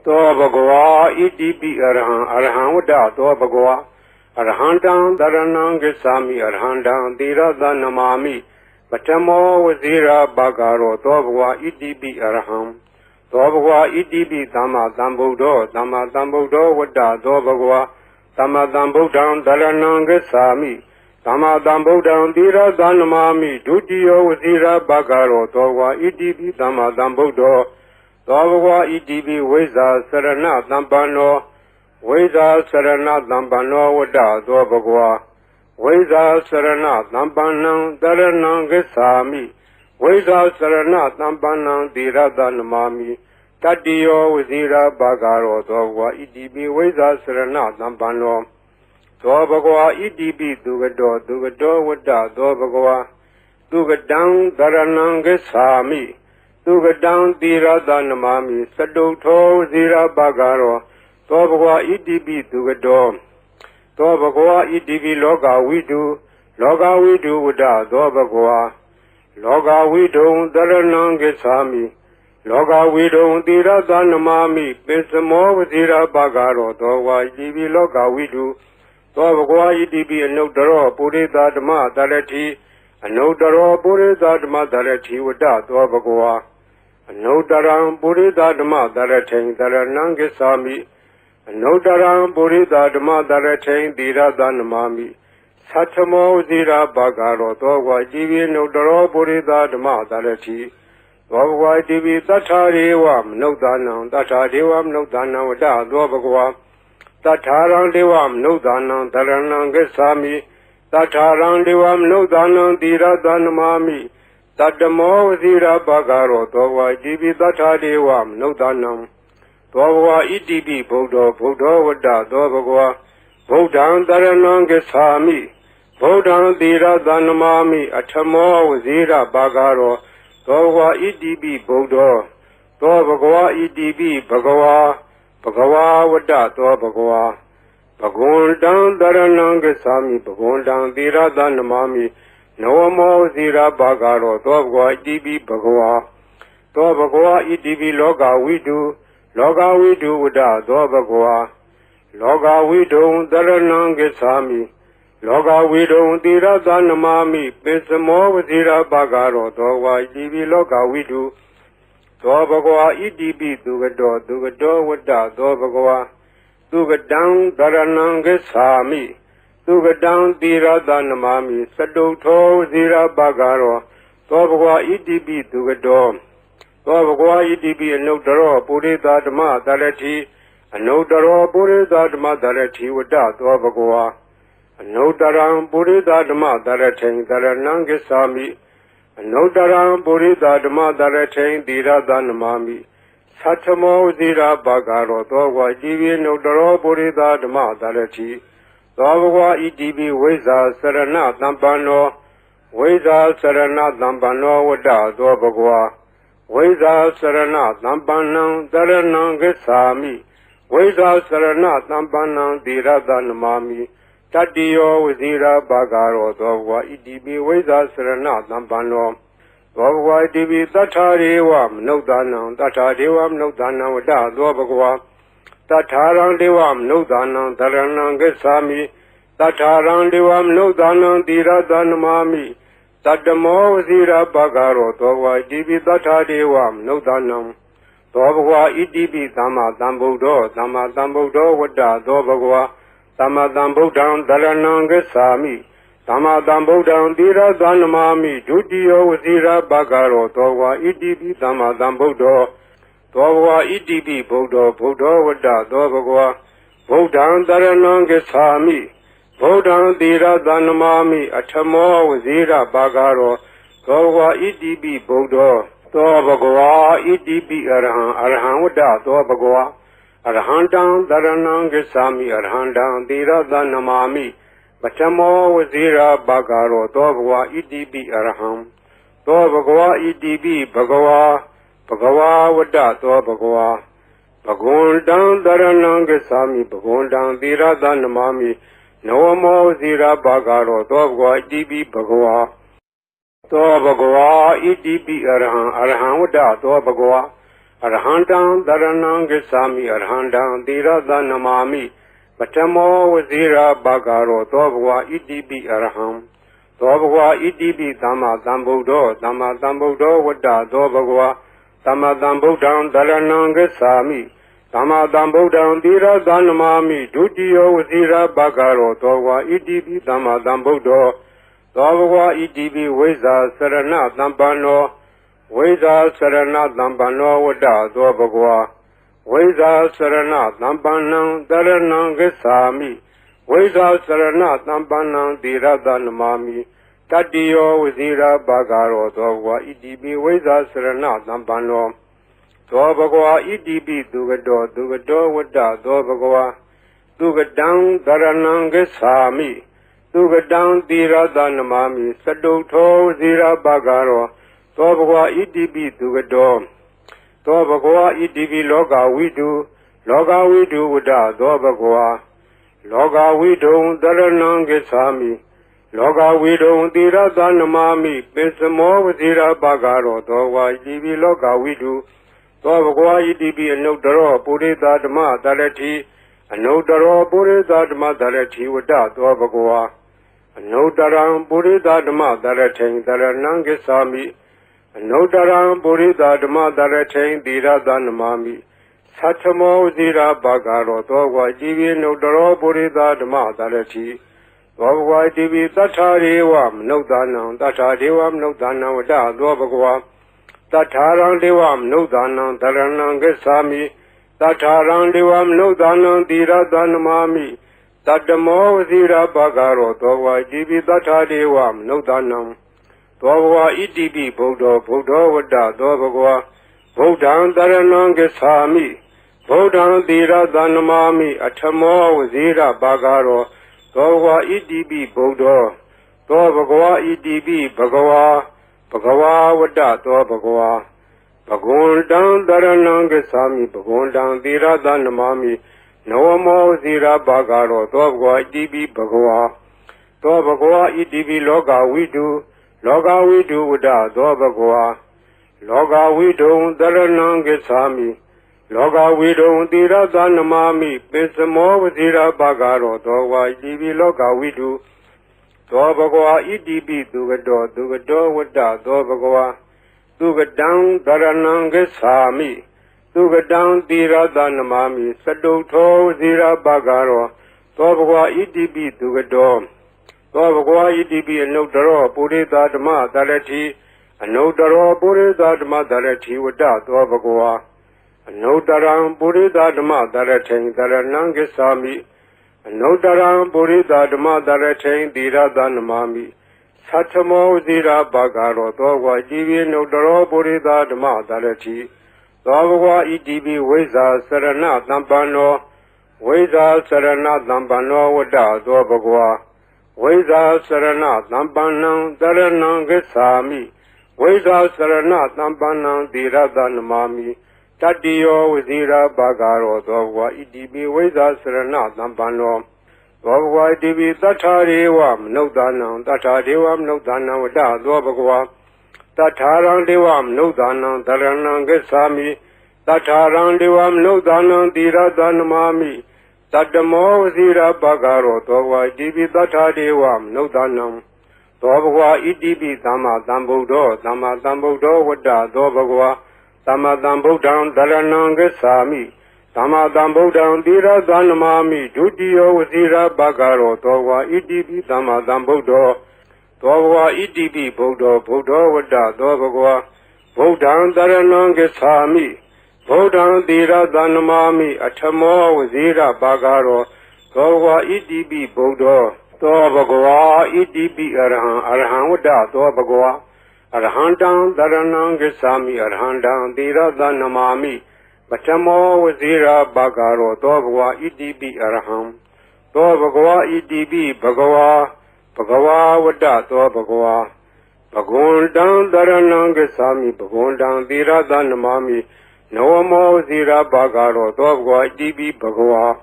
သောဘဂဝါဣတိပိအရဟံအရဟံဝတ္တသောဘဂဝါအရဟံတံတရဏံဂစ္ဆာမိအရဟံတံသီရသနမာမိပထမောဝဇိရာဘဂရောသောဘဂဝါဣတိပိအရဟံသောဘဂဝါဣတိပိသမ္မာသမ္ဗုဒ္ဓောသမ္မာသမ္ဗုဒ္ဓောဝတ္တသောဘဂဝါသမ္မာသမ္ဗုဒ္ဓံတရဏံဂစ္ဆာမိသမ္မာသမ္ဗုဒ္ဓံသီရသနမာမိဒုတိယောဝဇိရာဘဂရောသောဘဂဝါဣတိပိသမ္မာသမ္ဗုဒ္ဓောသောဘဂဝါဣတိပိဝိဇ္ဇာစရဏသမ္ပန္နောဝိဇ္ဇာစရဏသမ္ပန္နောဝတ္တသောဘဂဝါဝိဇ္ဇာစရဏသမ္ပန္နံတရဏံဂစ္ဆာမိဝိဇ္ဇာစရဏသမ္ပန္နံသီရသနမာမိတတ္တိယောဝဇိရာဘဂရောသောဘဂဝါဣတိပိဝိဇ္ဇာစရဏသမ္ပန္နောသောဘဂဝါဣတိပိသူကတောသူကတောဝတ္တသောဘဂဝါသူကတံတရဏံဂစ္ဆာမိသူကတံသီရသနမာမိသတုထောဇိရာဘဂရောသောဘဂဝါဣတိပိသူကတောသောဘဂဝါဣတိပိလောကဝိတုလောကဝိတုဝတ္တသောဘဂဝါလောကဝိတုံတရဏံဂစ္ဆာမိလောကဝိတုံသီရသနမာမိပိစမောဝဇိရာဘဂရောသောဘဂဝါဣတိပိလောကဝိတုသောဘဂဝါဣတိပိအနုတ္တရောပုရိသဓမ္မတရတိအနုတ္တရောပုရိသဓမ္မတရတိဝတ္တသောဘဂဝါအနုတ္တရံပုရိသဓမ္မတရထိန်တရဏံဂစ္ဆာမိအနုတ္တရံပုရိသဓမ္မတရထိန်သီရသနမာမိသတ္ထမောဇိရာဘဂရောသောဘဂဝါဣတိပိအနုတ္တရောပုရိသဓမ္မတရတိသောဘဂဝါဣတိပိသတ္ထာရေဝမနုဿာနံသတ္ထာဒေဝမနုဿာနံဝတ္တသောဘဂဝါသတ္ထာရံဒေဝမနုဿာနံတရဏံဂစ္ဆာမိသတ္ထာရံဒေဝမနုဿာနံသီရသနမာမိတတ္တမောဝဇိရာဘဂရောသောဘဂဝါဣတိပိသတ္ထာဒေဝမနုဿာနံသောဘဂဝါဣတိပိဗုဒ္ဓောဗုဒ္ဓောဝတ္တသောဘဂဝါဗုဒ္ဓံတရဏံဂစ္ဆာမိဗုဒ္ဓံသီရသနမာမိအထမောဝဇိရာဘဂရောသောဘဂဝါဣတိပိဗုဒ္ဓောသောဘဂဝါဣတိပိဘဂဝါဘဂဝါဝတ္တသောဘဂဝါဘဂဝန္တံတရဏံဂစ္ဆာမိဘဂဝန္တံသီရသနမာမိနဝမောဇိရာဘဂရောသောဘဂဝါဣတိပိဘဂဝါသောဘဂဝါဣတိပိလောကဝိတုလောကဝိတုဝတ္တသောဘဂဝါလောကဝိတုံတရဏံဂစ္ဆာမိလောကဝိတုံသီရသနမာမိပိစမောဝဇိရာဘဂရောသောဘဂဝါဣတိပိလောကဝိတုသောဘဂဝါဣတိပိသူကတောသူကတောဝတ္တသောဘဂဝါသူကတံတရဏံဂစ္ဆာမိသူကတံသီရသနမာမိသတုထောဇိရာဘဂရောသောဘဂဝါဣတိပိသူကတောသောဘဂဝါဣတိပိအနုတ္တရောပုရိသဓမ္မတရတိအနုတ္တရောပုရိသဓမ္မတရတိဝတ္တသောဘဂဝါအနုတ္တရံပုရိသဓမ္မတရထိန်တရဏံဂစ္ဆာမိအနုတ္တရံပုရိသဓမ္မတရထိန်သီရသနမာမိသတ္ထမောဇိရာဘဂရောသောဘဂဝါဣတိပိအနုတ္တရောပုရိသဓမ္မတရတိသောဘဂဝါဣတိပိဝိဇ္ဇာစရဏသမ္ပန္နောဝိဇ္ဇာစရဏသမ္ပန္နောဝတ္တသောဘဂဝါဝိဇ္ဇာစရဏသမ္ပန္နံတရဏံဂစ္ဆာမိဝိဇ္ဇာစရဏသမ္ပန္နံသီရသနမာမိတတ္တိယောဝဇိရာဘဂရောသောဘဂဝါဣတိပိဝိဇ္ဇာစရဏသမ္ပန္နောသောဘဂဝါဣတိပိသတ္ထာရေဝမနုဿာနံသတ္ထာဒေဝမနုဿာနံဝတ္တသောဘဂဝါတထာရံဒေဝမနုဿာနံတရဏံဂစ္ဆာမိတထာရံဒေဝမနုဿာနံသီရသနမာမိတတ္တမောဝဇိရာဘဂရောသောဘဂဝါဣတိပိတထာဒေဝမနုဿာနံသောဘဂဝါဣတိပိသမ္မာသမ္ဗုဒ္ဓောသမ္မာသမ္ဗုဒ္ဓောဝတ္တသောဘဂဝါသမ္မာသမ္ဗုဒ္ဓံတရဏံဂစ္ဆာမိသမ္မာသမ္ဗုဒ္ဓံသီရသနမာမိဒုတိယောဝဇိရာဘဂရောသောဘဂဝါဣတိပိသမ္မာသမ္ဗုဒ္ဓောသောဘဂဝါဣတိပိဗုဒ္ဓောဗုဒ္ဓောဝတ္တသောဘဂဝါဗုဒ္ဓံတရဏံဂစ္ဆာမိဗုဒ္ဓံသီရသနမာမိအထမောဝဇိရာဘဂရောသောဘဂဝါဣတိပိဗုဒ္ဓောသောဘဂဝါဣတိပိအရဟံအရဟံဝတ္တသောဘဂဝါအရဟံတံတရဏံဂစ္ဆာမိအရဟံတံသီရသနမာမိပထမောဝဇိရာဘဂရောသောဘဂဝါဣတိပိအရဟံသောဘဂဝါဣတိပိဘဂဝါဘဂဝါဝတ္တသောဘဂဝါဘဂဝန္တံတရဏံဂစ္ဆာမိဘဂဝန္တံသီရသနမာမိနဝမောဝဇိရာဘဂရောသောဘဂဝါဣတိပိဘဂဝါသောဘဂဝါဣတိပိအရဟံအရဟံဝတ္တသောဘဂဝါ Arhandam Dharanam Gacchami Arhandam Tirada Namami Patamo Vazira Bhagaro Dobhva Idibi Arham Dobhva Idibi Dhamma Dhambuddho Dhamma Dhambuddho Vada Dobhva Dhamma Dhambuddham Dharanam Gacchami Dhamma Dhambuddham Tirada Namami Dutiyo Vazira Bhagaro Dobhva Idibi Dhamma Dhambuddho Dobhva Idibi Veza Sarana Dhampano Veda Sarana Dhampano Vada Dobhva Veda Sarana Dhampanam Dharanam Gacchami Veda Sarana Dhampanam Tirada Namami Tatiyo Vazira Bhagaro Dobhva Idibi Veda Sarana Dhampano Dobhva Idibi Dugado Dugado Vada Dobhva Dugadam Dharanam Gacchami Dugadam Tirada Namami Sadutho Vazira Bhagaro Dobhva Idibi Dugado Dobhva Idibi Loga Vidu Vada Dobhva Loga Vidu Dharanam Gacchami Loga Vidu Tirada Namami Pesamo Vazira Bhagaro Dobhva Idibi Loga Vidu Dobhva Idibi Anudaro Purita Dhamma Dharati Anudaro Purita Dhamma Dharati Vada Dobhva Anudaram Purita Dhamma Dharati Dharanam Gacchami Anudaram Purita Dhamma Dharati Tirada Namami Satamo Vazira Bhagaro Dobhva Idibi Anudaro Purita Dhamma Dharati Dobhva Idibi Tatharivam Nudanam Tatharivam Nudanam Vada Dobhva Tatharam Devam Nudanam Dharanam Gacchami Tatharam Devam Nudanam Tirada Namami Tatamo Vazira Bhagaro Dobhva Idibi Tathadevam Nudanam Dobhva Idibi Buddho Vada Dobhva Buddham Dharanam Gacchami Buddham Tirada Namami Atamo Vazira Bhagaro Dobhva Idibi Buddho Dobhva Idibi Bhagava Vada Dobhva Bhagundam Dharanam Gacchami Bhagundam Tirada Namami Navamo Vazira Bhagaro Dobhva Idibi Bhagava Dobhva Idibi Loga Vidu Vada Dobhva Loga Vidu Dharanam Gacchami Loga Vidu Tirada Namami Pesamo Vazira Bhagaro Dobhva Idibi Loga Vidu Dobhva Idibi Dugado Vada Dobhva Dugadam Dharanam Gacchami Dugadam Tirada Namami Sadutho Vazira Bhagaro Dobhva Idibi Dugado Dobhva Idibi Anudaro Purita Dhamma Dharati Anudaro Purita Dhamma Dharati Vada Dobhva Anudaram Purita Dhamma Dharati Dharanam Gacchami Anudaram Purita Dhamma Dharati Tirada Namami Satamo Vazira Bhagaro Dobhva Idibi Anudaro Purita Dhamma Dharati Dobhva Idibi Veza Sarana Dhampano Veza Sarana Dhampano Vada Dobhva Veza Sarana Dhampanam Dharanam Gacchami Veza Sarana Dhampanam Tirada Namami Tatiyo Vazira Bhagaro Dobhva Idibi Veza Sarana Dhampano Dobhva Idibi Tathadevam Nudanam Vada Dobhva Tatharam Devam Nudanam Dharanam Gacchami Tatharam Devam Nudanam Tirada Namami Tatamo Vazira Bhagaro Dobhva Idibi Tathadevam Nudanam Dobhva Idibi Dhamma Dhambuddho Vada Dobhva Dhamma Dhambuddham Dharanam Gacchami Dhamma Dhambuddham Tirada Namami Dutiyo Vazira Bhagaro Dobhva Idibi Dhamma Dhambuddho Dobhva Idibi Buddho Vada Dobhva Buddham Dharanam Gacchami Buddham Tirada Namami Atamo Vazira Bhagaro Dobhva Idibi Buddho Dobhva Idibi Arham Vada Dobhva Arhandam Dharanam Gacchami Arhandam Tirada Namami Patamo Vazira Bhagaro Dobhva Idibi Arham Dobhva Idibi Bhagava Vada Dobhva Bhagundam Dharanam Gacchami Bhagundam Tirada Namami Navamo Vazira Bhagaro Dobhva Idibi Bhagava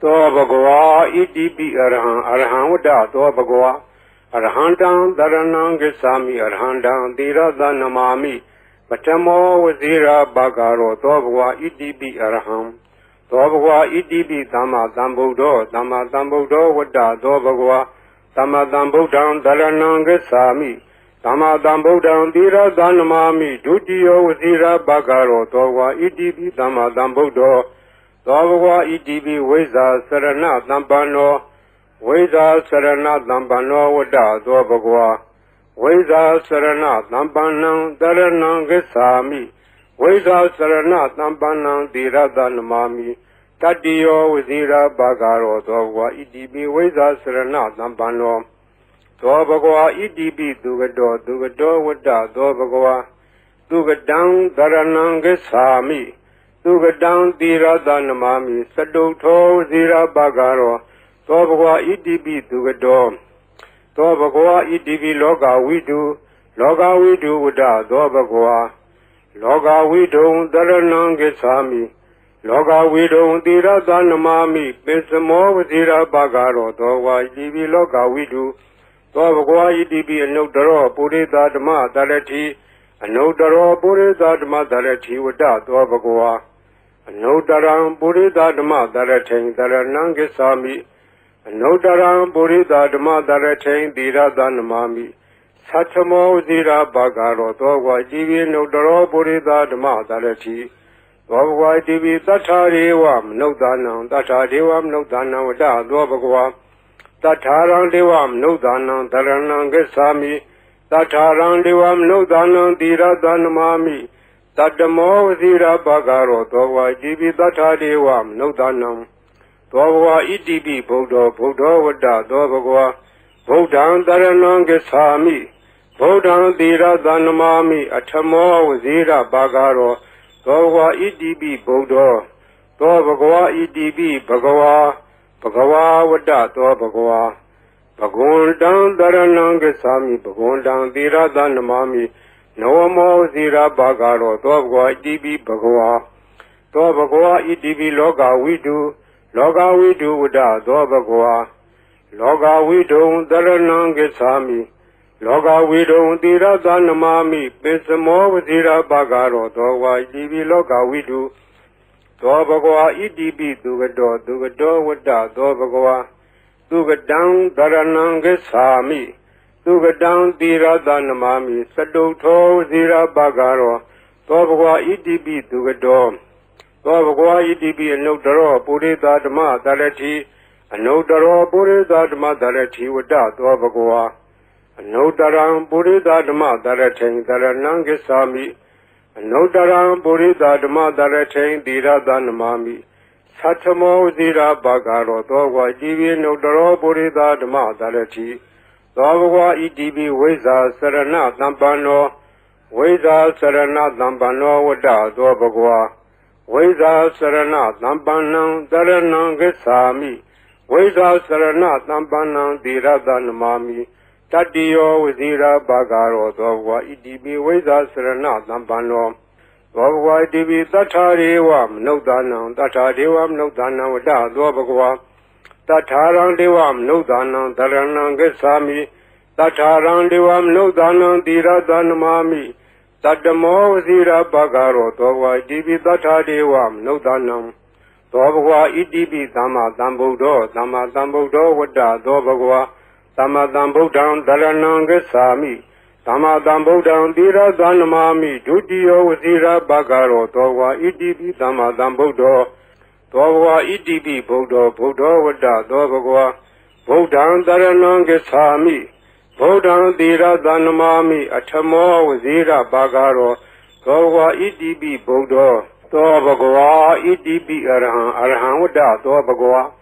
Dobhva Idibi Arham Vada Dobhva Arhandam Dharanam Gacchami Arhandam Tirada Namami Patamo Vazira Bagaro Dobwa Idibi Araham Dobwa Idibi Dama Dambudo Wada Dobagwa Dama Dambudan Darananga Sami Dama Dambudan Dira Danamami Dudio Vazira Bagaro Dobwa Idibi Dama Dambudo Dobwa Idibi Weza Sarana Dambano Weza Sarana Dambano Wada Dobagwa Veda Sarana Nambanang Daranang Gesami Veda Sarana Nambanang Dirada Namami Tadio Vizira Bagaro Dogwa Idibi Veda Sarana Nambano Dobagwa Idibi Dugado Wada Dobagwa Dugadang Daranang Gesami Dugadang Dirada Namami Saduto Zira Bagaro Dobagwa Idibi Dugado Dobagwa Idibi Loga Widu Wada Dobagwa Loga Widu Daranangesami Loga Widu Dira Danamami Pesamo Vazira Bagaro Dogwa Idibi Loga Widu Dobagwa Idibi Anodaro Purida Dama Darati Anodaro Purida Dama Darati Wada Dobagwa Anodaram Purida Dama Darati Daranangesami Anodaram Purida Dama Daratain Dira Danamami Satamo Zira Bagaro Dogwa Divi Nodaro Purida Dama Darati Dogwa Divi Tatariwam Nodanam Tatariwam Nodanam Wada Dobagwa Tatarang Devam Nodanam Daranangesami Tatarang Devam Nodanam Dira Danamami Tatamo Zira Bagaro Dogwa Divi Tatariwam Nodanam Dobagwa Idibi Buddha Wada Dobagwa Buddhan Daranangesami Buddhan Dira Danamami Atamo Zira Bagaro Dobagwa Idibi Buddha Dobagwa Idibi Bhagawa Wada Dobagwa Bhagundan Daranangesami Bhagundan Dira Danamami Nawamo Zira Bagaro Dobagwa Idibi Bhagawa Dobagwa Idibi Loga Widu Wada Dobagwa Loga Widu Daranangesami Loga Widu Dira Danamami Pesamo Vazira Bagaro Dogwa Idibi Loga Widu Dobagwa Idibi Dugado Wada Dobagwa Dugadang Daranangesami Dugadang Dira Danamami Saduto Zira Bagaro Dobagwa Idibi Dugado Dobagwa Idibi Anodaro Purida Dama Darati Anodaro Purida Dama Darati Wada Dobagwa Anodaram Purida Dama Daratain Daranangesami Anodaram Purida Dama Daratain Dira Danamami Satamo Zira Bagaro Dogwa Idibi Anodaro Purida Dama Darati Dobagwa Idibi Veza Sarana Dambano Wada Dobagwa Veda Sarana Nambanang Daranangesami Veda Sarana Nambanang Dira Danamami Tadio Vizira Bagaro Dogwa Idibi Veda Sarana Nambano Dogwa Idibi Tatariwam Nodanam Wada Dobagwa Tatarang Devam Nodanam Daranangesami Tatarang Devam Nodanam Dira Danamami Tadamo Zira Bagaro Dogwa Idibi Tatariwam Nodanam Dobagwa Idibi Dama Dambudo Wada Dobagwa Dama Dambudan Daranangesami Dama Dambudan Dira Danamami Dudio Zira Bagaro Dogwa Idibi Dama Dambudo Dobagwa Idibi Buddha Wada Dobagwa Buddhan Daranangesami Buddhan Dira Danamami Atamo Zira Bagaro Dobagwa Idibi Buddha Dobagwa Idibi Arhan Wada Dobagwa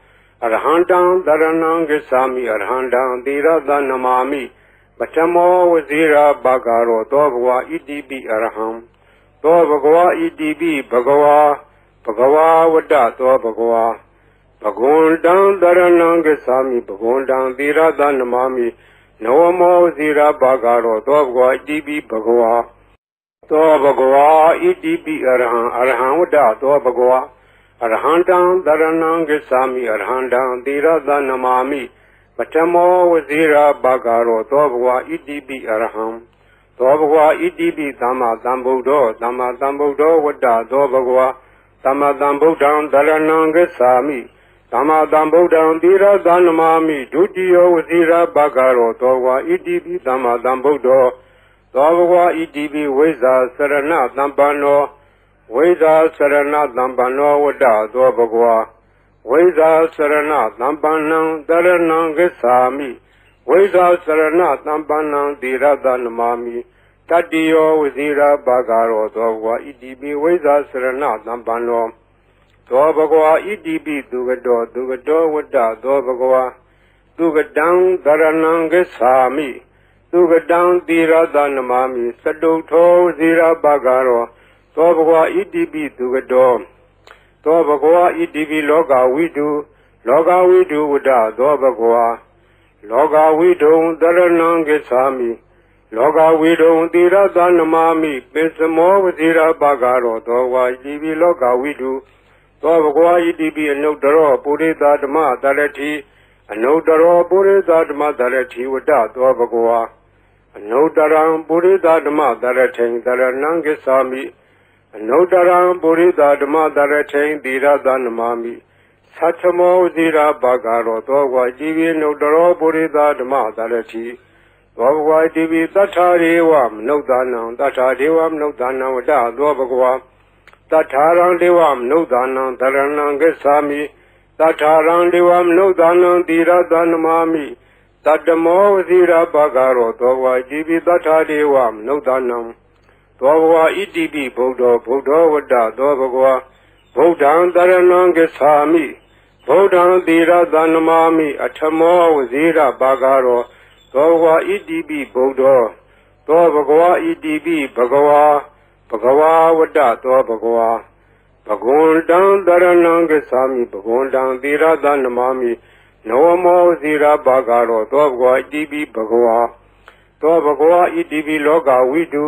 Arhandan Daranangesami Arhandan Dira Danamami Batamo Zira Bagaro Dobagwa Idibi Arham Dobagwa Idibi Bhagawa Wada Dobagwa Bhagundan Daranangesami Bhagundan Dira Danamami Nawamo Zira Bagaro Dobagwa Idibi Bhagawa Dobagwa Idibi Arhan Wada Dobagwa Arhandan Daranangesami Arhandan Dira Danamami Batamo Zira Bagaro Dobagwa Idibi Arham သောဘဂဝါဣတိပိသမ္မာသမ္ဗုဒ္ဓောသမ္မာသမ္ဗုဒ္ဓောဝတ္တသောဘဂဝါသမ္မာသမ္ဗုဒ္ဓံတရဏံဂစ္ဆာမိသမ္မာသမ္ဗုဒ္ဓံသီရသနမာမိဒုတိယဝစီရဘဂရောသောဘဂဝါဣတိပိသမ္မာသမ္ဗုဒ္ဓောသောဘဂဝါဣတိပိဝိဇ္ဇာစရဏသမ္ပန္နောဝိဇ္ဇာစရဏသမ္ပန္နောဝတ္တသောဘဂဝါဝိဇ္ဇာစရဏသမ္ပန္နံတရဏံဂစ္ဆာမိဝိဇ္ဇာစရဏသမ္ပန္နံသီရသနမာမိတတ္တိယောဝစီရဘဂရောသောဘဂဝါဣတိပိဝိဇ္ဇာစရဏသမ္ပန္နောသောဘဂဝါဣတိပိသူကတောဝတ္တသောဘဂဝါသူကတံတရဏံဂစ္ဆာမိသူကတံသီရသနမာမိသတုထောဝစီရဘဂရောသောဘဂဝါဣတိပိသူကတောသောဘဂဝါဣတိပိလောကဝိတုဝတ္တသောဘဂဝါလောကဝိတုံတရဏံဂစ္ဆာမိလောကဝိတုံသီရသနမာမိပိစမောဝစီရဘဂရောသောဘဂဝါဣတိပိလောကဝိတုသောဘဂဝါဣတိပိအနုတ္တရောပုရိသဓမ္မတရတိအနုတ္တရောပုရိသဓမ္မတရတိဝတ္တသောဘဂဝါအနုတ္တရံပုရိသဓမ္မတရထိံတရဏံဂစ္ဆာမိအနုတ္တရံပုရိသဓမ္မတရထိံသီရသနမာမိသတ္ထမောဇိရာဘဂရောသောဘဂဝါဣတိပိအနုတ္တရောပုရိသဓမ္မတရတိသောဘဂဝါဣတိပိသတ္ထာရေဝမနုဿာနံသတ္ထာဒေဝမနုဿာနံဝတ္တသောဘဂဝါတထာရံဒေဝမနုဿာနံတရဏံဂစ္ဆာမိတထာရံဒေဝမနုဿာနံသီရသနမာမိတတ္တမောဝစီရဘဂရောသောဘဂဝါဣတိပိတထာဒေဝမနုဿာနံသောဘဂဝါဣတိပိဗုဒ္ဓောဝတ္တသောဘဂဝါဗုဒ္ဓံတရဏံဂစ္ဆာမိဗုဒ္ဓံသီရသနမာမိအထမောဝစီရဘဂရောသောဘဂဝါဣတိပိဗုဒ္ဓောသောဘဂဝါဣတိပိဘဂဝါဝတ္တသောဘဂဝါဘဂဝန္တံတရဏံဂစ္ဆာမိဘဂဝန္တံသီရသနမာမိနဝမောဇိရာဘဂရောသောဘဂဝါဣတိပိဘဂဝါသောဘဂဝါဣတိပိလောကဝိတု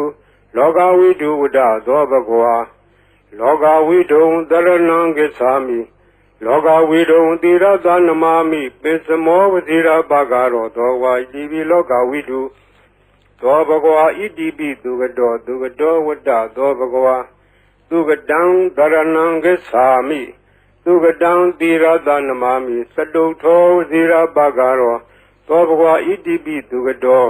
ဝတ္တသောဘဂဝါလောကဝိတုံတရဏံဂစ္ဆာမိလောကဝိတုံသီရသနမာမိပိစမောဝဇိရာဘဂရောသောဘဂဝါဣတိပိလောကဝိတုသောဘဂဝါဣတိပိသူကတောဝတ္တသောဘဂဝါသူကတံတရဏံဂစ္ဆာမိသူကတံသီရသနမာမိသတုထောဝစီရဘဂရောသောဘဂဝါဣတိပိသူကတော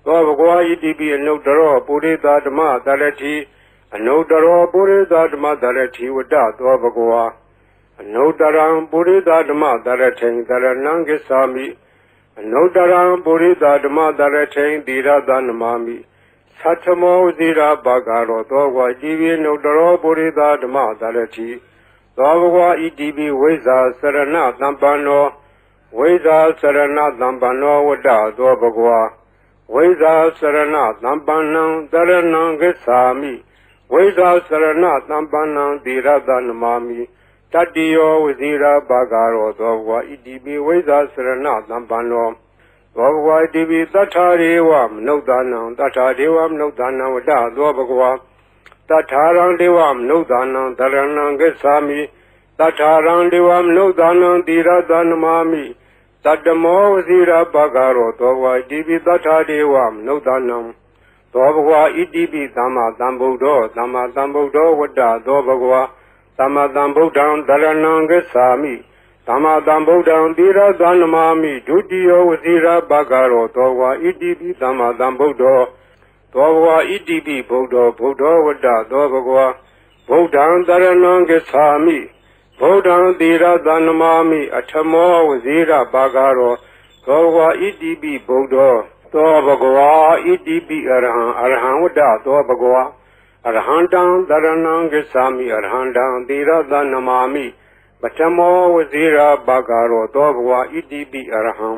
သောဘဂဝါဣတိပိအနုတ္တရောပုရိသဓမ္မတရတိအနုတ္တရောပုရိသဓမ္မတရတိဝတ္တသောဘဂဝါအနုတ္တရံပုရိသဓမ္မတရထိံတရဏံဂစ္ဆာမိအနုတ္တရံပုရိသဓမ္မတရထိံသီရသနမာမိသတ္ထမောဇိရာဘဂရောသောဘဂဝါဣတိပိအနုတ္တရောပုရိသဓမ္မတရတိသောဘဂဝါဣတိပိဝိဇ္ဇာစရဏသမ္ပန္နောဝိဇ္ဇာစရဏသမ္ပန္နောဝတ္တသောဘဂဝါဝိဇ္ဇာစရဏသမ္ပန္နံတရဏံဂစ္ဆာမိဝိဇ္ဇာစရဏသမ္ပန္နံသီရသနမာမိတတ္တိယောဝစီရဘဂရောသောဘဂဝါဣတိပိဝိဇ္ဇာစရဏသမ္ပန္နောသောဘဂဝါဣတိပိသတ္ထာရေဝမနုဿာနံသတ္ထာဒေဝမနုဿာနံဝတ္တသောဘဂဝါတထာရံဒေဝမနုဿာနံတရဏံဂစ္ဆာမိတထာရံဒေဝမနုဿာနံသီရသနမာမိတတ္တမောဝစီရဘဂရောသောဘဂဝါဣတိပိသတ္ထာဒေဝမနုဿာနံသောဘဂဝါဣတိပိသမ္မာသမ္ဗုဒ္ဓောဝတ္တသောဘဂဝါသမ္မာသမ္ဗုဒ္ဓံတရဏံဂစ္ဆာမိသမ္မာသမ္ဗုဒ္ဓံသီရသနမာမိဒုတိယဝစီရဘဂရောသောဘဂဝါဣတိပိသမ္မာသမ္ဗုဒ္ဓောသောဘဂဝါဣတိပိဗုဒ္ဓောဝတ္တသောဘဂဝါဗုဒ္ဓံတရဏံဂစ္ဆာမိဗုဒ္ဓံသီရသနမာမိအထမောဝစီရဘဂရောသောဘဂဝါဣတိပိဗုဒ္ဓောသောဘဂဝါဣတိပိအရဟံဝတ္တသောဘဂဝါအရဟံတံတရဏံဂစ္ဆာမိအရဟံတံသီရသနမာမိပထမောဝစီရဘဂရောသောဘဂဝါဣတိပိအရဟံ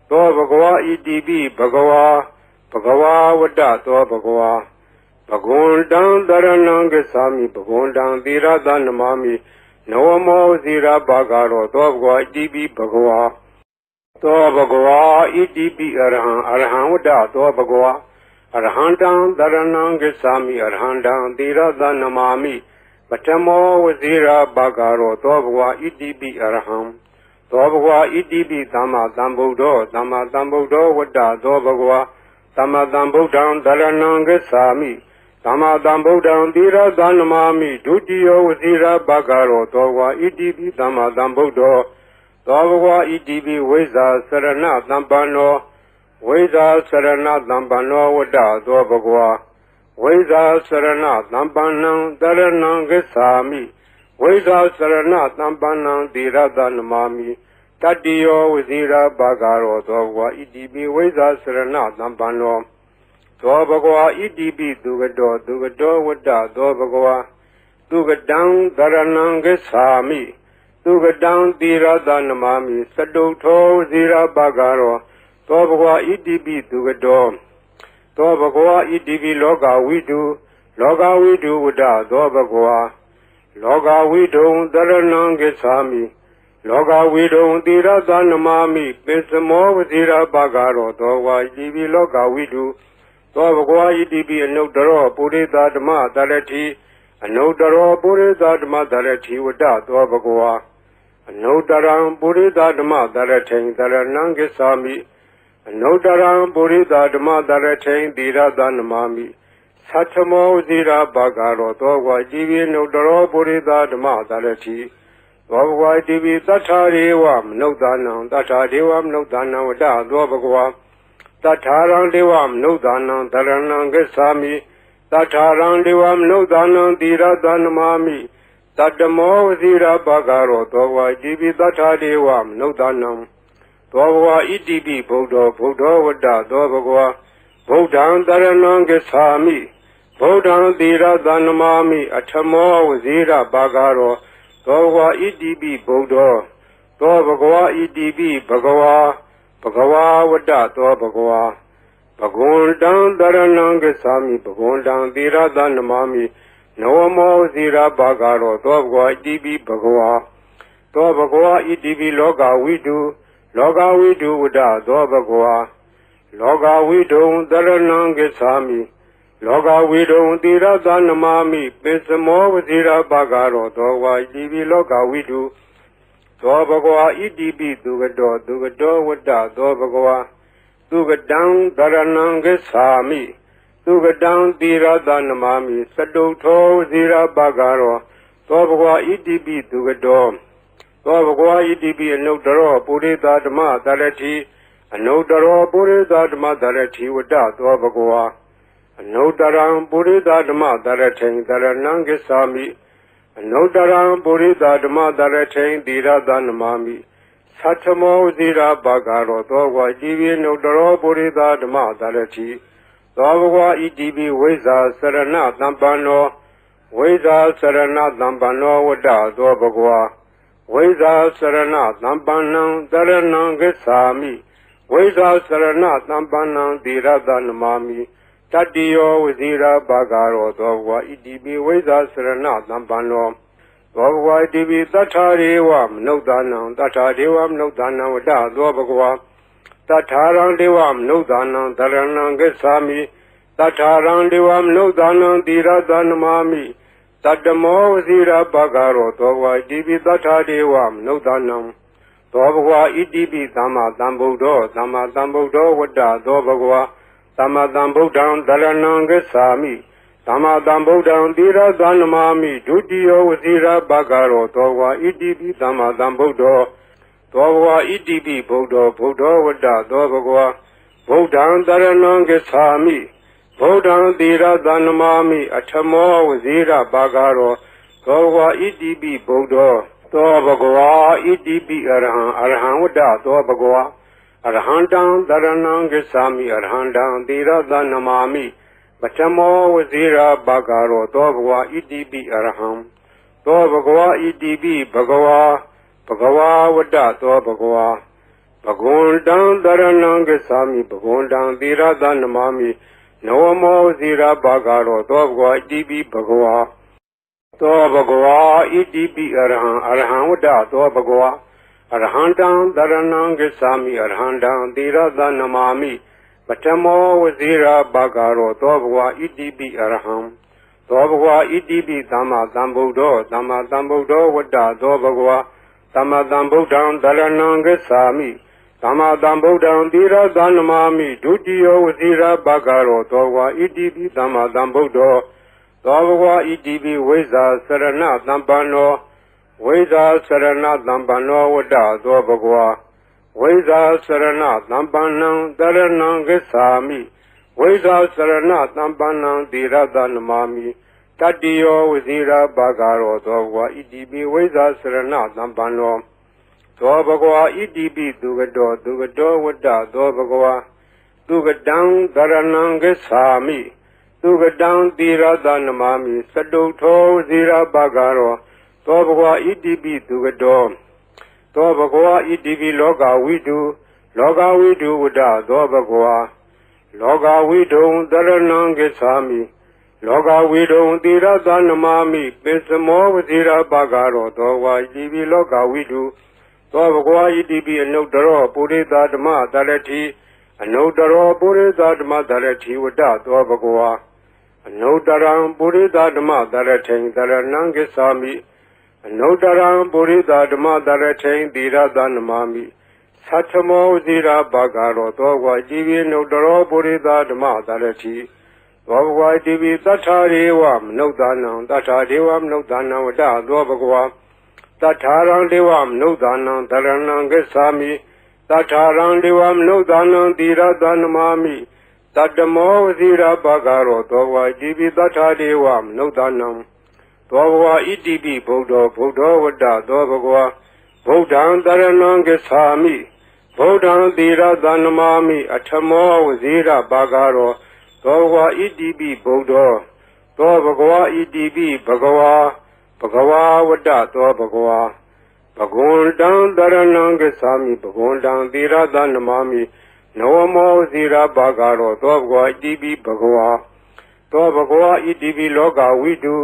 သောဘဂဝါဣတိပိဘဂဝါဝတ္တသောဘဂဝါဘဂဝန္တံတရဏံဂစ္ဆာမိဘဂဝန္တံသီရသနမာမိနဝမောဝစီရဘဂရောသောဘဂဝါဣတိပိဘဂဝါသောဘဂဝါဣတိပိအရဟံဝတ္တသောဘဂဝါအရဟံတံတရဏံဂစ္ဆာမိအရဟံတံသီရသနမာမိပထမောဝစီရဘဂရောသောဘဂဝါဣတိပိအရဟံသောဘဂဝါဣတိပိသမ္မာသမ္ဗုဒ္ဓောဝတ္တသောဘဂဝါ သမ္မာသမ္ဗုဒ္ဓံသရဏံဂစ္ဆာမိသမ္မာသမ္ဗုဒ္ဓံသီရသနမာမိဒုတိယဝစီရဘဂရောသောဝါဣတိပိသမ္မာသမ္ဗုဒ္ဓောသောဘဂဝါဣတိပိဝိဇ္ဇာစရဏသမ္ပန္နောဝိဇ္ဇာစရဏသမ္ပန္နောဝတ္တသောဘဂဝါဝိဇ္ဇာစရဏသမ္ပန္နံသရဏံဂစ္ဆာမိဝိဇ္ဇာစရဏသမ္ပန္နံသီရသနမာမိတတ္တိယောဝစီရဘဂရောသောဘဂဝါဣတိပိဝိဇ္ဇာစရဏသမ္ပန္နောသောဘဂဝါဣတိပိသူကတောဝတ္တသောဘဂဝါသူကတံသရဏံဂစ္ဆာမိသူကတံသီရသနမာမိစတုထောဝစီရဘဂရောသောဘဂဝါဣတိပိသူကတောသောဘဂဝါဣတိပိလောကဝိတုဝတ္တသောဘဂဝါလောကဝိတုံသရဏံဂစ္ဆာမိလောကဝိတုံသီရသနမာမိပိစမောဝစီရဘဂရောသောဝါဣတိပိလောကဝိတုသောဘဂဝါဣတိပိအနုတ္တရောပုရိသဓမ္မတရတိအနုတ္တရောပုရိသဓမ္မတရတိဝတ္တသောဘဂဝါအနုတ္တရံပုရိသဓမ္မတရထိန်တရဏံဂစ္ဆာမိအနုတ္တရံပုရိသဓမ္မတရထိန်သီရသနမာမိသတ္ထမောဝစီရဘဂရောသောဘဂဝါဣတိပိအနုတ္တရောပုရိသဓမ္မတရတိသောဘဂဝါဣတိပိသတ္ထာရေဝမနုဿာနံသတ္ထာဒေဝမနုဿာနံဝတ္တသောဘဂဝါတထာရံဒေဝမနုဿာနံသရဏံဂစ္ဆာမိတထာရံဒေဝမနုဿာနံသီရသနမာမိတတ္တမောဝစီရဘဂရောသောဘဂဝါဣတိပိတထာဒေဝမနုဿာနံသောဘဂဝါဣတိပိဗုဒ္ဓောဝတ္တသောဘဂဝါဗုဒ္ဓံသရဏံဂစ္ဆာမိဗုဒ္ဓံသီရသနမာမိအထမောဝစီရဘဂရောသောဘဂဝါဣတိပိဗုဒ္ဓောသောဘဂဝါဣတိပိဘဂဝါဝတ္တသောဘဂဝါဘဂဝန္တံသရဏံဂစ္ဆာမိဘဂဝန္တံသီရသနမာမိနဝမောဇိရဘဂရောသောဘဂဝါဣတိပိဘဂဝါသောဘဂဝါဣတိပိလောကဝိတုဝတ္တသောဘဂဝါလောကဝိတုံသရဏံဂစ္ဆာမိလောကဝိတုံသီရသနမာမိပိစမောဝဇိရဘဂရောသောဘဂဝါဣတိပိလောကဝိတုသောဘဂဝါဣတိပိသူကတောဝတ္တသောဘဂဝါသူကတံသရဏံဂစ္ဆာမိသူကတံသီရသနမာမိစတုထောဇိရဘဂရောသောဘဂဝါဣတိပိသူကတောသောဘဂဝါဣတိပိအနုတ္တရောပုရိသဓမ္မတရတိအနုတ္တရောပုရိသဓမ္မတရတိဝတ္တသောဘဂဝါအနုတ္တရံပုရိသဓမ္မတရထိန်တရဏံဂစ္ဆာမိအနုတ္တရံပုရိသဓမ္မတရထိန်သီရသနမာမိသတ္ထမောဇိရဘဂရောသောဘဂဝါဣတိပိအနုတ္တရောပုရိသဓမ္မတရတိသောဘဂဝါဣတိပိဝိဇ္ဇာစရဏသမ္ပန္နောဝိဇ္ဇာစရဏသမ္ပန္နောဝတ္တသောဘဂဝါဝိဇ္ဇာစရဏသမ္ပန္နံသရဏံဂစ္ဆာမိဝိဇ္ဇာစရဏသမ္ပန္နံသီရသနမာမိတတ္တိယောဝစီရဘဂရောသောဘဂဝါဣတိပိဝိဇ္ဇာစရဏသမ္ပန္နောသောဘဂဝါဣတိပိသတ္ထာရေဝမနုဿာနံသတ္ထာဒေဝမနုဿာနံဝတ္တသောဘဂဝါတထာရံဒေဝမနုဿာနံသရဏံဂစ္ဆာမိတထာရံဒေဝမနုဿာနံသီရသနမာမိတတ္တမောဝစီရဘဂရောသောဘဂဝါဣတိပိသတ္ထာဒေဝမနုဿာနံသောဘဂဝါဣတိပိသမ္မာသမ္ဗုဒ္ဓောဝတ္တသောဘဂဝါသမ္မာသမ္ဗုဒ္ဓံသရဏံဂစ္ဆာမိသမ္မာသမ္ဗုဒ္ဓံသီရသနမာမိဒုတိယဝစီရဘဂရောသောဘဂဝါဣတိပိသမ္မာသမ္ဗုဒ္ဓောသောဘဂဝါဣတိပိဗုဒ္ဓောဝတ္တသောဘဂဝါဗုဒ္ဓံသရဏံဂစ္ဆာမိဗုဒ္ဓံသီရသနမာမိအထမောဝစီရဘဂရောသောဘဂဝါဣတိပိဗုဒ္ဓောသောဘဂဝါဣတိပိအရဟံဝတ္တသောဘဂဝါအရဟံတံသရဏံဂစ္ဆာမိအရဟံတံသီရသနမာမိပထမောဝစီရဘဂရောသောဘဂဝါဣတိပိအရဟံသောဘဂဝါဣတိပိဘဂဝါဝတ္တသောဘဂဝါဘဂဝန္တံသရဏံဂစ္ဆာမိဘဂဝန္တံသီရသနမာမိနဝမောဝစီရဘဂရောသောဘဂဝါဣတိပိဘဂဝါသောဘဂဝါဣတိပိအရဟံဝတ္တသောဘဂဝါအရဟံတံသရဏံဂစ္ဆာမိအရဟံတံသီရသနမာမိပထမောဝစီရဘဂရောသောဘဂဝါဣတိပိအရဟံသောဘဂဝါဣတိပိသမ္မာသမ္ဗုဒ္ဓောဝတ္တသောဘဂဝါသမ္မာသမ္ဗုဒ္ဓံသရဏံဂစ္ဆာမိ သမ္မာသမ္ဗုဒ္ဓံသီရသနမာမိဒုတိယဝစီရဘဂရောသောဝါဣတိပိသမ္မာသမ္ဗုဒ္ဓောသောဘဂဝါဣတိပိဝိဇ္ဇာစရဏသမ္ပန္နောဝိဇ္ဇာစရဏသမ္ပန္နောဝတ္တသောဘဂဝါဝိဇ္ဇာစရဏသမ္ပန္နံတရဏံဂစ္ဆာမိဝိဇ္ဇာစရဏသမ္ပန္နံသီရသနမာမိတတ္တိယောဝစီရဘဂရောသောဘဂဝါဣတိပိဝိဇ္ဇာစရဏသမ္ပန္နောသောဘဂဝါဣတိပိသူကတောဝတ္တသောဘဂဝါသူကတံသရဏံဂစ္ဆာမိသူကတံသီရသနမာမိစတုထောဝစီရဘဂရောသောဘဂဝါဣတိပိသူကတောသောဘဂဝါဣတိပိလောကဝိတုဝတ္တသောဘဂဝါလောကဝိတုံသရဏံဂစ္ဆာမိလောကဝိတုံသီရသနမာမိပိစမောဝစီရဘဂရောသောဝါဣတိပိလောကဝိတုသောဘဂဝါဣတိပိအနုတ္တရောပုရိသဓမ္မသရတိအနုတ္တရောပုရိသဓမ္မသရတိဝတ္တသောဘဂဝါအနုတ္တရံပုရိသဓမ္မသရထိန်သရဏံဂစ္ဆာမိအနုတ္တရံပုရိသဓမ္မသရထိန်သီရသနမာမိသတ္ထမောဝစီရဘဂရောသောဝါဣတိပိအနုတ္တရောပုရိသဓမ္မသရတိသောဘဂဝါဣတိပိသတ္ထာရေဝမနုဿာနံသတ္ထာဒေဝမနုဿာနံဝတ္တသောဘဂဝါတထာရံဒေဝမနုဿာနံသရဏံဂစ္ဆာမိတထာရံဒေဝမနုဿာနံသီရသနမာမိတတ္တမောဝစီရဘဂရောသောဝါဣတိပိတထာဒေဝမနုဿာနံသောဘဂဝါဣတိပိဗုဒ္ဓောဝတ္တသောဘဂဝါဗုဒ္ဓံသရဏံဂစ္ဆာမိဗုဒ္ဓံသီရသနမာမိအထမောဝစီရဘဂရောသောဘဂဝါဣတိပိဗုဒ္ဓောသောဘဂဝါဣတိပိဘဂဝါဘဂဝါဝတ္တသောဘဂဝါဘဂဝန္တံသရဏံဂစ္ဆာမိဘဂဝန္တံသီရသနမာမိနဝမောဇိရဘဂရောသောဘဂဝါဣတိပိဘဂဝါသောဘဂဝါဣတိပိလောကဝိတု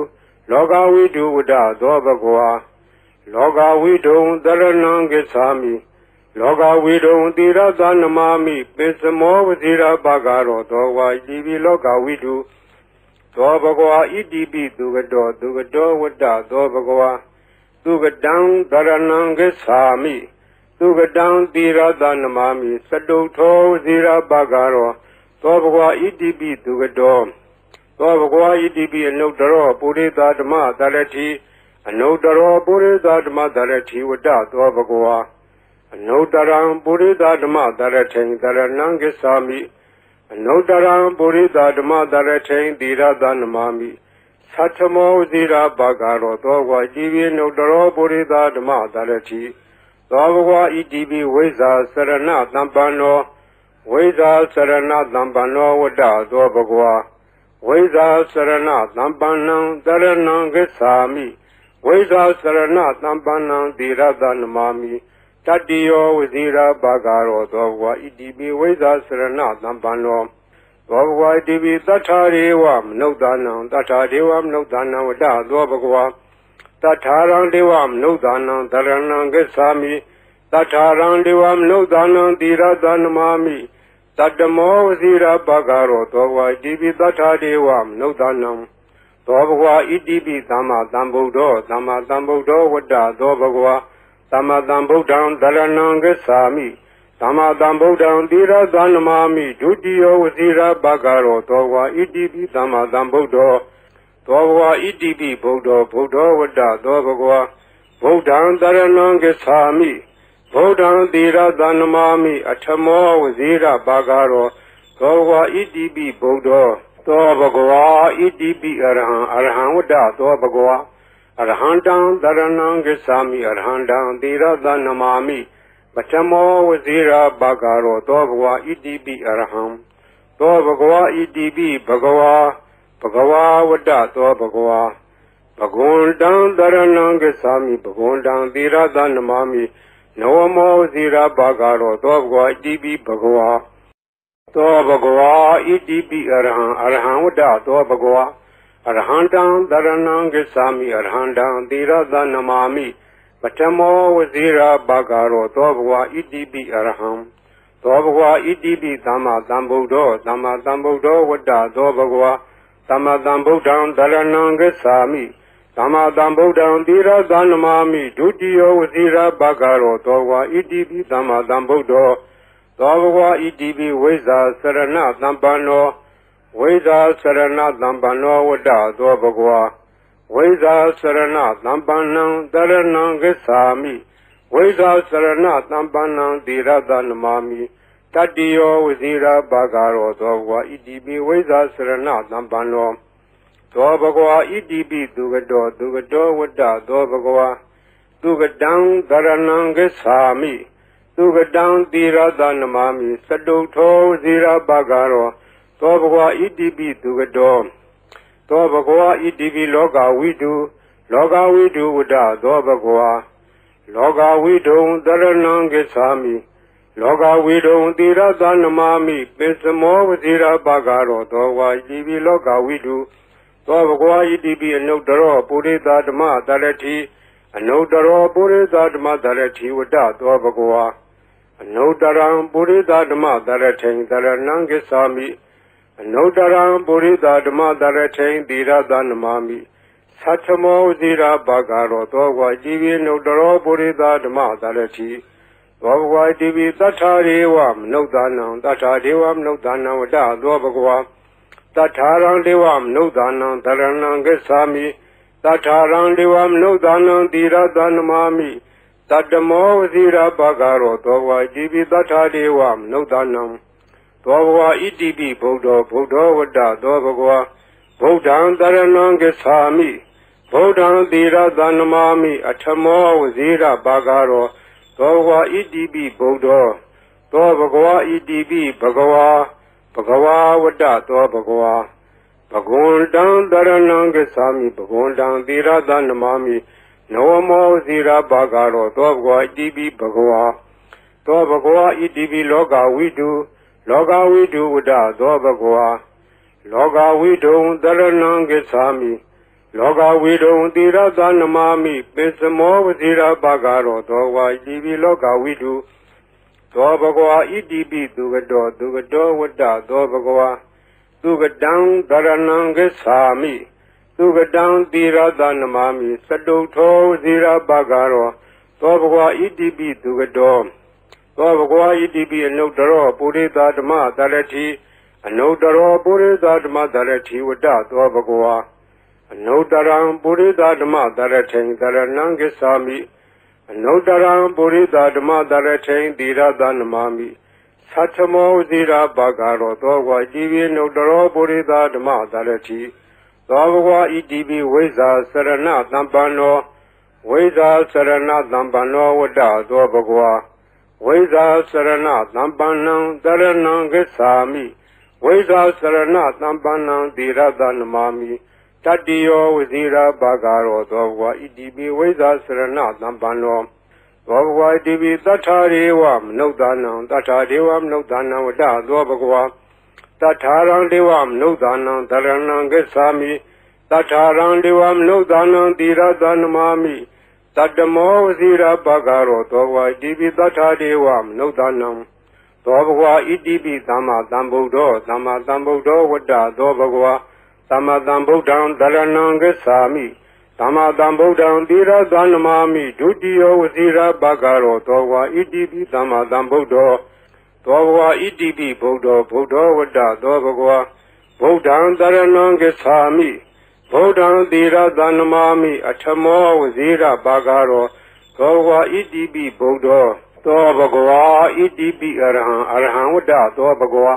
ဝတ္တသောဘဂဝါလောကဝိတုံသရဏံဂစ္ဆာမိလောကဝိတုံသီရသနမာမိပိစမောဝဇိရဘဂရောသောဘဂဝါဣတိပိလောကဝိတုသောဘဂဝါဣတိပိသူကတောဝတ္တသောဘဂဝါသူကတံသရဏံဂစ္ဆာမိသူကတံသီရသနမာမိစတုထောဇိရဘဂရောသောဘဂဝါဣတိပိသူကတောသောဘဂဝါဣတိပိအနုတ္တရောပုရိသဓမ္မသရတိအနုတ္တရောပုရိသဓမ္မသရတိဝတ္တသောဘဂဝါအနုတ္တရံပုရိသဓမ္မသရထိန်သရဏံဂစ္ဆာမိအနုတ္တရံပုရိသဓမ္မသရထိန်သီရသနမာမိသတ္ထမောဇိရဘဂရောသောဝါဣတိပိအနုတ္တရောပုရိသဓမ္မသရတိသောဘဂဝါဣတိပိဝိဇ္ဇာစရဏသမ္ပန္နောဝိဇ္ဇာစရဏသမ္ပန္နောဝတ္တသောဘဂဝါဝိဇ္ဇာစရဏသမ္ပန္နံတရဏံဂစ္ဆာမိဝိဇ္ဇာစရဏသမ္ပန္နံသီရသနမာမိတတ္တိယောဝစီရဘဂရောသောဘဂဝါဣတိပိဝိဇ္ဇာစရဏသမ္ပန္နောသောဘဂဝါဣတိပိသတ္ထာရေဝမနုဿာနံသတ္ထာဒေဝမနုဿာနံဝတ္တသောဘဂဝါတထာရံဒေဝမနုဿာနံသရဏံဂစ္ဆာမိတထာရံဒေဝမနုဿာနံသီရသနမာမိတတ္တမောဝစီရဘဂရောသောဘဂဝါဣတိပိသတ္ထာဒေဝမနုဿာနံသောဘဂဝါဣတိပိသမ္မာသမ္ဗုဒ္ဓောဝတ္တသောဘဂဝါသမ္မာသမ္ဗုဒ္ဓံသရဏံဂစ္ဆာမိသမ္မာသမ္ဗုဒ္ဓံသီရသနမာမိဒုတိယဝစီရဘဂရောသောဘဂဝါဣတိပိသမ္မာသမ္ဗုဒ္ဓောသောဘဂဝါဣတိပိဗုဒ္ဓောဝတ္တသောဘဂဝါဗုဒ္ဓံသရဏံဂစ္ဆာမိဗုဒ္ဓံသီရသနမာမိအထမောဝစီရဘဂရောသောဘဂဝါဣတိပိဗုဒ္ဓောသောဘဂဝါဣတိပိအရဟံဝတ္တသောဘဂဝါအရဟံတံသရဏံဂစ္ဆာမိအရဟံတံသီရသနမာမိပထမောဝစီရဘဂရောသောဘဂဝါဣတိပိအရဟံသောဘဂဝါဣတိပိဘဂဝါဝတ္တသောဘဂဝါဘဂဝန္တံသရဏံဂစ္ဆာမိဘဂဝန္တံသီရသနမာမိနဝမောဝစီရဘဂရောသောဘဂဝါဣတိပိဘဂဝါသောဘဂဝါဣတိပိအရဟံဝတ္တသောဘဂဝါအရဟံတံသရဏံဂစ္ဆာမိအရဟံတံသီရသနမာမိပထမောဝစီရဘဂရောသောဘဂဝါဣတိပိအရဟံသောဘဂဝါဣတိပိသမ္မာသမ္ဗုဒ္ဓောဝတ္တသောဘဂဝါသမ္မာသမ္ဗုဒ္ဓံသရဏံဂစ္ဆာမိ သမ္မာသမ္ဗုဒ္ဓံသီရသနမာမိဒုတိယဝစီရဘဂရောသောဝါဣတိပိသမ္မာသမ္ဗုဒ္ဓောသောဘဂဝါဣတိပိဝိဇ္ဇာစရဏသမ္ပန္နောဝိဇ္ဇာစရဏသမ္ပန္နောဝတ္တသောဘဂဝါဝိဇ္ဇာစရဏသမ္ပန္နံတရဏံဂစ္ဆာမိဝိဇ္ဇာစရဏသမ္ပန္နံသီရသနမာမိတတ္တိယောဝစီရဘဂရောသောဘဂဝါဣတိပိဝိဇ္ဇာစရဏသမ္ပန္နောသောဘဂဝါဣတိပိသူကတောဝတ္တသောဘဂဝါသူကတံသရဏံဂစ္ဆာမိသူကတံသီရသနမာမိသတုထောဇီရဘဂရောသောဘဂဝါဣတိပိသူကတောသောဘဂဝါဣတိပိလောကဝိတုဝတ္တသောဘဂဝါလောကဝိတုံသရဏံဂစ္ဆာမိလောကဝိတုံသီရသနမာမိပိစမောဝဇီရဘဂရောသောဝါဣတိပိလောကဝိတုသောဘဂဝါဣတိပိအနုတ္တရောပုရိသဓမ္မတရတိအနုတ္တရောပုရိသဓမ္မတရတိဝတ္တသောဘဂဝါအနုတ္တရံပုရိသဓမ္မတရထိန်တရဏံဂစ္ဆာမိအနုတ္တရံပုရိသဓမ္မတရထိန်သီရသနမာမိသတ္ထမောဇိရာဘဂရောသောဝါကြည်ဝိနုတ္တရောပုရိသဓမ္မတရတိသောဘဂဝါတိပိသတ္ထာရေဝမနုဿာနံသတ္ထာဒေဝမနုဿာနံဝတ္တသောဘဂဝါတထာရံဒေဝမနုဿာနံတရဏံဂစ္ဆာမိတထာရံဒေဝမနုဿာနံသီရသနမာမိတတ္တမောဝစီရဘဂရောသောဝါကြည်ပိတထာဒေဝမနုဿာနံသောဘဂဝါဣတိပိဗုဒ္ဓောဝတ္တသောဘဂဝါဗုဒ္ဓံတရဏံဂစ္ဆာမိဗုဒ္ဓံသီရသနမာမိအထမောဝစီရဘဂရောသောဘဂဝါဣတိပိဗုဒ္ဓောသောဘဂဝါဣတိပိဘဂဝါဘဂဝါဝတ္တသောဘဂဝါဘဂဝန္တံတရဏံဂစ္ဆာမိဘဂဝန္တံသီရသနမာမိနဝမောဇီရဘဂရောသောဘဂဝါဣတိပိဘဂဝါသောဘဂဝါဣတိပိလောကဝိတုဝတ္တသောဘဂဝါလောကဝိတုံတရဏံဂစ္ဆာမိလောကဝိတုံသီရသနမာမိပိစမောဝဇီရဘဂရောသောဝါဣတိပိလောကဝိတုသောဘဂဝါဣတိပိသူကတောဝတ္တသောဘဂဝါသူကတံသရဏံဂစ္ဆာမိသူကတံသီရသနမာမိသတုထောဇီရဘဂရောသောဘဂဝါဣတိပိသူကတောသောဘဂဝါဣတိပိအနုတ္တရောပုရိသဓမ္မတရတိအနုတ္တရောပုရိသဓမ္မတရတိဝတ္တသောဘဂဝါအနုတ္တရံပုရိသဓမ္မတရထိန်တရဏံဂစ္ဆာမိအနုတ္တရံပုရိသဓမ္မတရထိန်သီရသနမာမိသတ္ထမောဇိရာဘဂရောသောဝါကြည်ဝိနုတ္တရောပုရိသဓမ္မတရတိသောဘဂဝါဣတိပိဝိဇ္ဇာစရဏသမ္ပန္နောဝိဇ္ဇာစရဏသမ္ပန္နောဝတ္တသောဘဂဝါဝိဇ္ဇာစရဏသမ္ပန္နံတရဏံဂစ္ဆာမိဝိဇ္ဇာစရဏသမ္ပန္နံသီရသနမာမိတတ္တိယောဝစီရာဘဂရောသောဘဂဝါဣတိပိဝိဇ္ဇာစရဏသမ္ပန္နောသောဘဂဝါဣတိပိသတ္ထာရေဝမနုဿာနံသတ္ထာဒေဝမနုဿာနံဝတ္တသောဘဂဝါတထာရံဒေဝမနုဿာနံတရဏံဂစ္ဆာမိတထာရံဒေဝမနုဿာနံသီရသနမာမိတတ္တမောဝစီရာဘဂရောသောဘဂဝါဣတိပိသတ္ထာဒေဝမနုဿာနံသောဘဂဝါဣတိပိသမ္မာသမ္ဗုဒ္ဓောဝတ္တသောဘဂဝါသမ္မာသမ္ဗုဒ္ဓံတရဏံဂစ္ဆာမိသမ္မာသမ္ဗုဒ္ဓံသီရသနမာမိဒုတိယဝစီရဘဂရောသောဘဂဝါဣတိပိသမ္မာသမ္ဗုဒ္ဓောသောဘဂဝါဣတိပိဗုဒ္ဓောဝတ္တသောဘဂဝါဗုဒ္ဓံတရဏံဂစ္ဆာမိဗုဒ္ဓံသီရသနမာမိအထမောဝစီရဘဂရောသောဘဂဝါဣတိပိဗုဒ္ဓောသောဘဂဝါဣတိပိအရဟံဝတ္တသောဘဂဝါ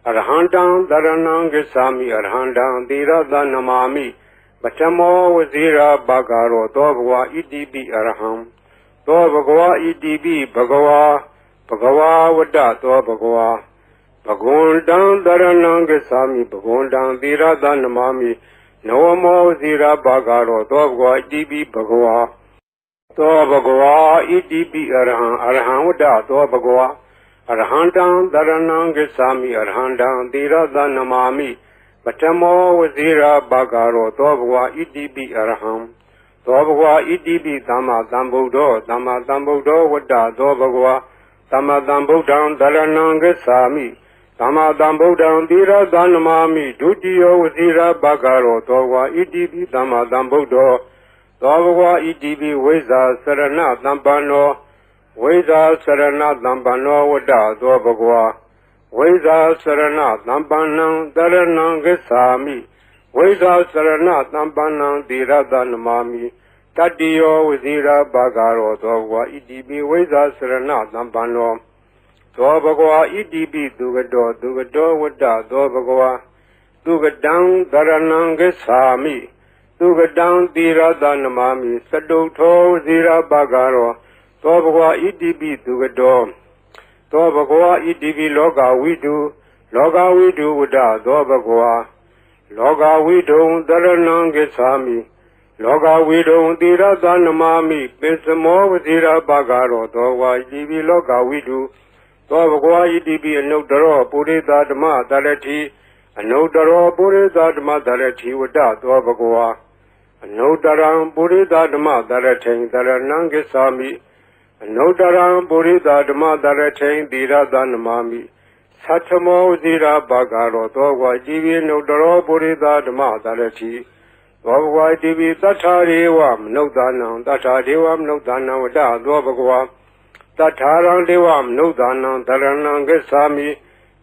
အရဟံတံတရဏံဂစ္ဆာမိအရဟံတံသီရသနမာမိပထမောဝဇိရာဘဂရောသောဘဂဝါဣတိပိအရဟံသောဘဂဝါဣတိပိဘဂဝါဝတ္တသောဘဂဝါဘဂဝန္တံတရဏံဂစ္ဆာမိဘဂဝန္တံသီရသနမာမိနဝမောဝဇိရာဘဂရောသောဘဂဝါဣတိပိဘဂဝါသောဘဂဝါဣတိပိအရဟံဝတ္တသောဘဂဝါအရဟံတံတရဏံဂစ္ဆာမိအရဟံတံသီရသနမာမိပထမောဝဇိရာဘဂရောသောဘဂဝါဣတိပိအရဟံသောဘဂဝါဣတိပိသမ္မာသမ္ဗုဒ္ဓောဝတ္တသောဘဂဝါသမ္မာသမ္ဗုဒ္ဓံတရဏံဂစ္ဆာမိသမ္မာသမ္ဗုဒ္ဓံသီရသနမာမိဒုတိယဝဇိရာဘဂရောသောဘဂဝါဣတိပိသမ္မာသမ္ဗုဒ္ဓော သောဘဂဝါဣတိပိဝိဇာစရဏသမ္ပန္နောဝိဇာစရဏသမ္ပန္နောဝတ္တသောဘဂဝါဝိဇာစရဏသမ္ပန္နံတရဏံဂစ္ဆာမိဝိဇာစရဏသမ္ပန္နံသီရတနမာမိတတ္တိယောဝဇိရာဘာဂရောသောဘဂဝါဣတိပိဝိဇာစရဏသမ္ပန္နောသောဘဂဝါဣတိပိသူကတောဝတ္တသောဘဂဝါသူကတံတရဏံဂစ္ဆာမိသူကတံသီရတနမာမိစတုထောဝဇိရာဘာဂရောသောဘဂဝါဣတိပိသူကတောသောဘဂဝါဣတိပိလောကဝိတုဝတ္တသောဘဂဝါလောကဝိတုံတရဏံဂစ္ဆာမိလောကဝိတုံသီရတနမာမိပိစမောဝဇိရာဘာဂရောသောဝါဣတိပိလောကဝိတုသောဘဂဝါဣတိပိအနုတ္တရောပုရိသဓမ္မတရတိအနုတ္တရောပုရိသဓမ္မတရတိဝတ္တသောဘဂဝါအနုတ္တရံပုရိသဓမ္မတရထိန်တရဏံဂစ္ဆာမိအနုတ္တရံပုရိသဓမ္မတရထိန်သီရတနမာမိသတ္ထမောဝဇိရာဘာဂရောသောဘဂဝါဣတိပိအနုတ္တရောပုရိသဓမ္မတရတိသောဘဂဝါဣတိပိသတ္ထာရေဝမနုဿာနံသတ္ထာဒေဝမနုဿာနံဝတ္တသောဘဂဝါတထာရံဒေဝမနုဿာနံတရဏံဂစ္ဆာမိ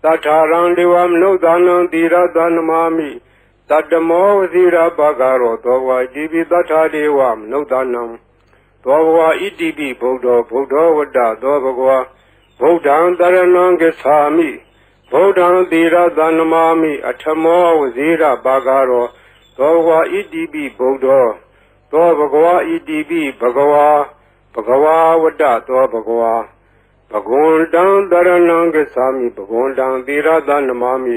တထာရံဒေဝမနုဿာနံသီရတနမာမိတတ္တမောဝဇိရာဘာဂရောသောဘဂဝါဣတိပိတထာဒေဝမနုဿာနံသောဘဂဝါဣတိပိဗုဒ္ဓောဝတ္တသောဘဂဝါဗုဒ္ဓံတရဏံဂစ္ဆာမိဗုဒ္ဓံသီရတနမာမိအထမောဝဇိရာဘာဂရောသောဘဂဝါဣတိပိဗုဒ္ဓောသောဘဂဝါဣတိပိဘဂဝါဝတ္တသောဘဂဝါဘဂဝန္တံတရဏံဂစ္ဆာမိဘဂဝန္တံသီရတနမာမိ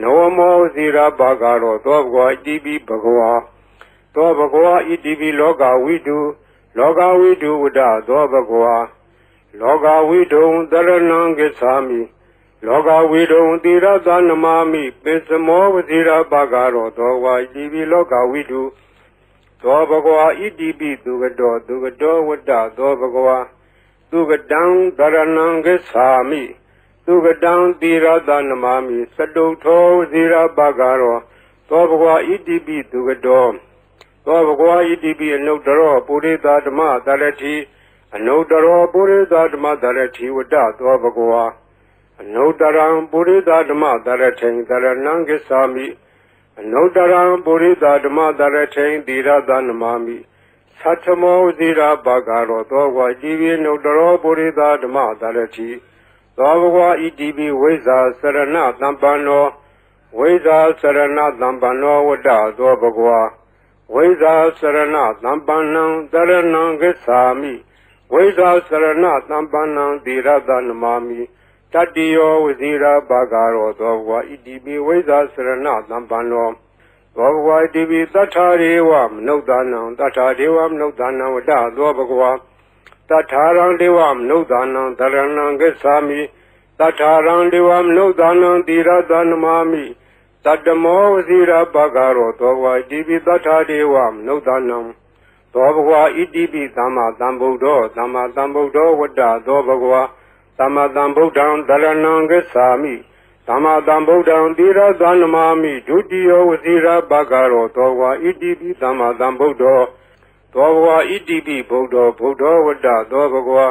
နဝမောဇိရာဘာဂရောသောဘဂဝါဣတိပိဘဂဝါသောဘဂဝါဣတိပိလောကဝိတုဝတ္တသောဘဂဝါလောကဝိတုံတရဏံဂစ္ဆာမိလောကဝိတုံသီရတနမာမိပိစမောဝဇိရာဘာဂရောသောဘဂဝါဣတိပိလောကဝိတုသောဘဂဝါဣတိပိသူကတောဝတ္တသောဘဂဝါသူကတံတရဏံဂစ္ဆာမိသူကတံသီရတနမာမိစတုထောဝဇိရာဘာဂရောသောဘဂဝါဣတိပိသူကတောသောဘဂဝါဣတိပိအနုတ္တရောပုရိသဓမ္မတရတိအနုတ္တရောပုရိသဓမ္မတရတိဝတ္တသောဘဂဝါအနုတ္တရံပုရိသဓမ္မတရထိန်တရဏံဂစ္ဆာမိအနုတ္တရံပုရိသဓမ္မတရထိန်သီရတနမာမိသတ္ထမောဝဇိရာဘာဂရောသောဘဂဝါဣတိပိအနုတ္တရောပုရိသဓမ္မတရတိသောဘဂဝါဣတိပိဝိဇာစရဏသမ္ပန္နောဝိဇာစရဏသမ္ပန္နောဝတ္တသောဘဂဝါဝိဇာစရဏသမ္ပန္နံတရဏံဂစ္ဆာမိဝိဇာစရဏသမ္ပန္နံသီရတနမာမိတတ္တိယောဝဇိရာဘာဂရောသောဘဂဝါဣတိပိဝိဇာစရဏသမ္ပန္နောသောဘဂဝါဣတိပိသတ္ထာရေဝမနုဿာနံသတ္ထာဒေဝမနုဿာနံဝတ္တသောဘဂဝါတထာရံဒေဝမနုဿာနံတရဏံဂစ္ဆာမိတထာရံဒေဝမနုဿာနံသီရတနမာမိတတ္တမောဝဇိရာဘာဂရောသောဘဂဝါဣတိပိသတ္ထာဒေဝမနုဿာနံသောဘဂဝါဣတိပိသမ္မာသမ္ဗုဒ္ဓောဝတ္တသောဘဂဝါသမ္မာသမ္ဗုဒ္ဓံတရဏံဂစ္ဆာမိသမ္မာသမ္ဗုဒ္ဓံသီရတနမာမိဒုတိယဝဇိရာဘာဂရောသောဘဂဝါဣတိပိသမ္မာသမ္ဗုဒ္ဓောသောဘဂဝါဣတိပိဗုဒ္ဓောဝတ္တသောဘဂဝါ